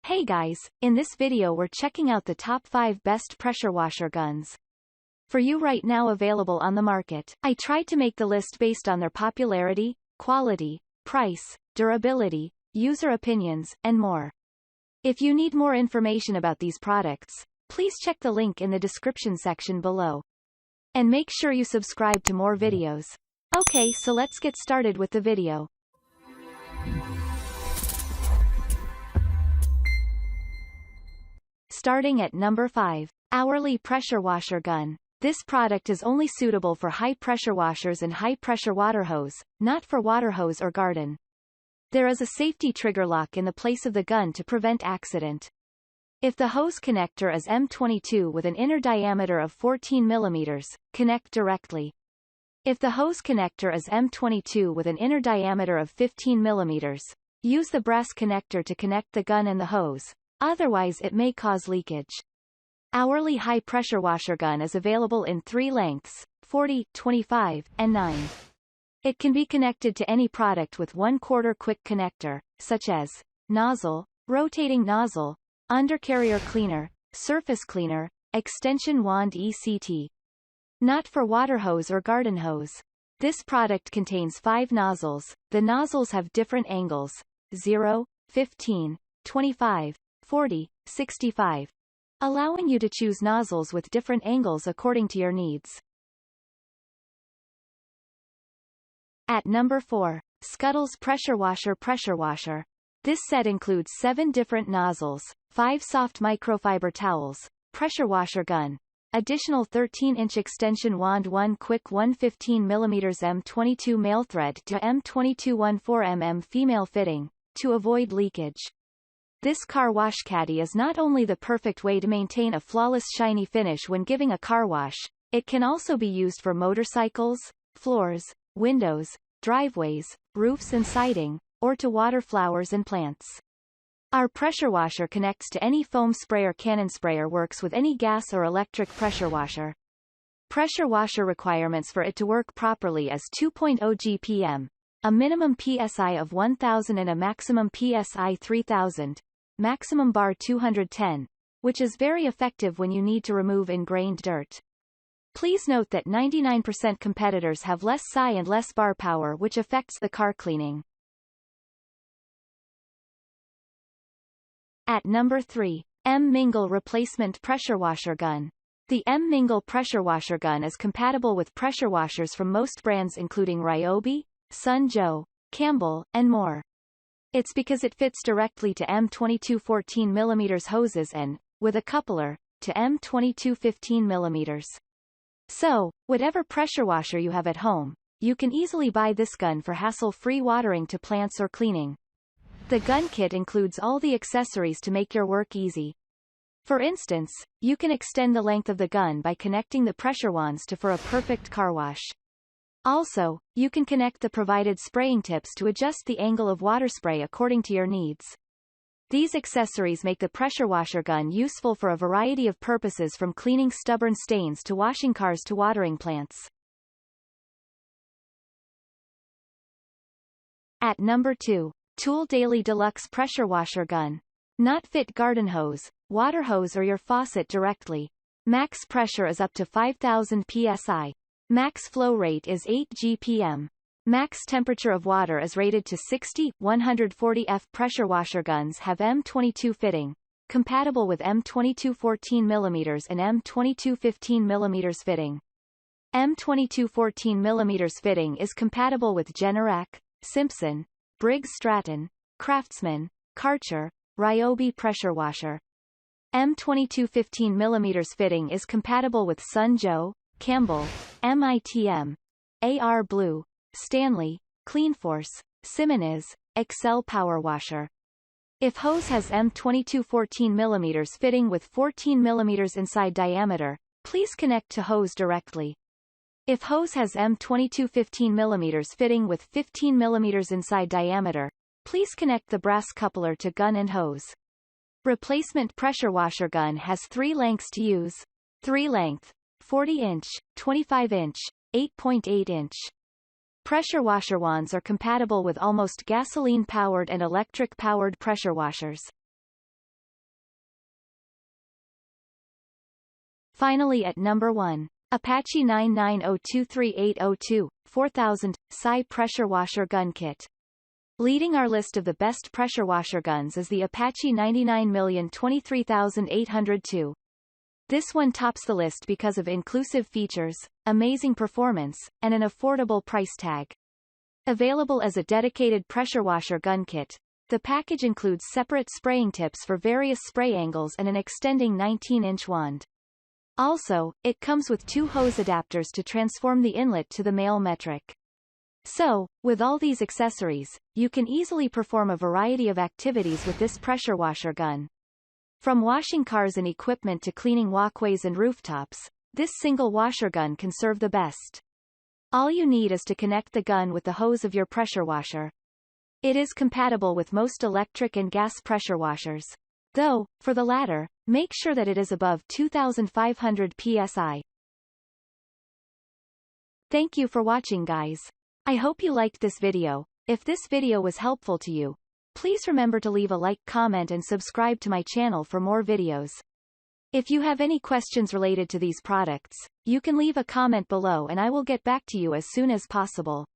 Hey guys, in this video we're checking out the top 5 best pressure washer guns for you right now available on the market. I tried to make the list based on their popularity, quality, price, durability, user opinions, and more. If you need more information about these products, please check the link in the description section below. And make sure you subscribe to more videos. Okay, so let's get started with the video. Starting at number 5. Hourleey Pressure Washer Gun. This product is only suitable for high-pressure washers and high-pressure water hose, not for water hose or garden. There is a safety trigger lock in the place of the gun to prevent accident. If the hose connector is M22 with an inner diameter of 14 mm, connect directly. If the hose connector is M22 with an inner diameter of 15 mm, use the brass connector to connect the gun and the hose. Otherwise it may cause leakage. Hourleey High Pressure Washer Gun is available in 3 lengths, 40, 25, and 9. It can be connected to any product with 1/4 quick connector, such as nozzle, rotating nozzle, undercarrier cleaner, surface cleaner, extension wand etc. Not for water hose or garden hose. This product contains 5 nozzles. The nozzles have different angles, 0, 15, 25, 40, 65, allowing you to choose nozzles with different angles according to your needs. At number 4. Scuddles Pressure Washer. This set includes 7 different nozzles, 5 soft microfiber towels, pressure washer gun, additional 13-inch extension wand, 1 quick 115 mm M22 male thread to M22 14 mm female fitting, to avoid leakage. This car wash caddy is not only the perfect way to maintain a flawless shiny finish when giving a car wash, it can also be used for motorcycles, floors, windows, driveways, roofs and siding, or to water flowers and plants. Our pressure washer connects to any foam sprayer. Cannon sprayer works with any gas or electric pressure washer. Pressure washer requirements for it to work properly is 2.0 GPM, a minimum PSI of 1000 and a maximum PSI 3000, maximum bar 210, which is very effective when you need to remove ingrained dirt. Please note that 99% competitors have less psi and less bar power, which affects the car cleaning. At number 3. Mingle Replacement Pressure Washer Gun. The Mingle Pressure Washer Gun is compatible with pressure washers from most brands including Ryobi, Sun Joe, Campbell, and more. It's because it fits directly to M22 14 mm hoses and, with a coupler, to M22 15 mm. So, whatever pressure washer you have at home, you can easily buy this gun for hassle-free watering to plants or cleaning. The gun kit includes all the accessories to make your work easy. For instance, you can extend the length of the gun by connecting the pressure wands to for a perfect car wash. Also, you can connect the provided spraying tips to adjust the angle of water spray according to your needs. These accessories make the pressure washer gun useful for a variety of purposes, from cleaning stubborn stains to washing cars to watering plants. At number 2. Tool Daily Deluxe Pressure Washer Gun. Not fit garden hose, water hose or your faucet directly. Max pressure is up to 5000 psi. Max flow rate is 8 GPM. Max temperature of water is rated to 60, 140 F. Pressure washer guns have M22 fitting, compatible with M22 14 mm and M22 15 mm fitting. M22 14 mm fitting is compatible with Generac, Simpson, Briggs Stratton, Craftsman, Karcher, Ryobi pressure washer. M22 15 mm fitting is compatible with Sun Joe, Campbell, MITM, AR Blue, Stanley, Cleanforce, Simmons, Excel Power Washer. If hose has M22 14 mm fitting with 14 mm inside diameter, please connect to hose directly. If hose has M22 15 mm fitting with 15 mm inside diameter, please connect the brass coupler to gun and hose. Replacement pressure washer gun has 3 lengths to use. 3 length, 40-inch, 25-inch, 8.8-inch. Pressure washer wands are compatible with almost gasoline-powered and electric-powered pressure washers. Finally at number 1. Apache 9902380 4000 psi pressure washer gun kit. Leading our list of the best pressure washer guns is the Apache 99023802. This one tops the list because of inclusive features, amazing performance, and an affordable price tag. Available as a dedicated pressure washer gun kit, the package includes separate spraying tips for various spray angles and an extending 19-inch wand. Also, it comes with 2 hose adapters to transform the inlet to the male metric. So, with all these accessories, you can easily perform a variety of activities with this pressure washer gun. From washing cars and equipment to cleaning walkways and rooftops, this single washer gun can serve the best. All you need is to connect the gun with the hose of your pressure washer. It is compatible with most electric and gas pressure washers. Though, for the latter, make sure that it is above 2500 psi. Thank you for watching, guys. I hope you liked this video. If this video was helpful to you, please remember to leave a like, comment and subscribe to my channel for more videos. If you have any questions related to these products, you can leave a comment below and I will get back to you as soon as possible.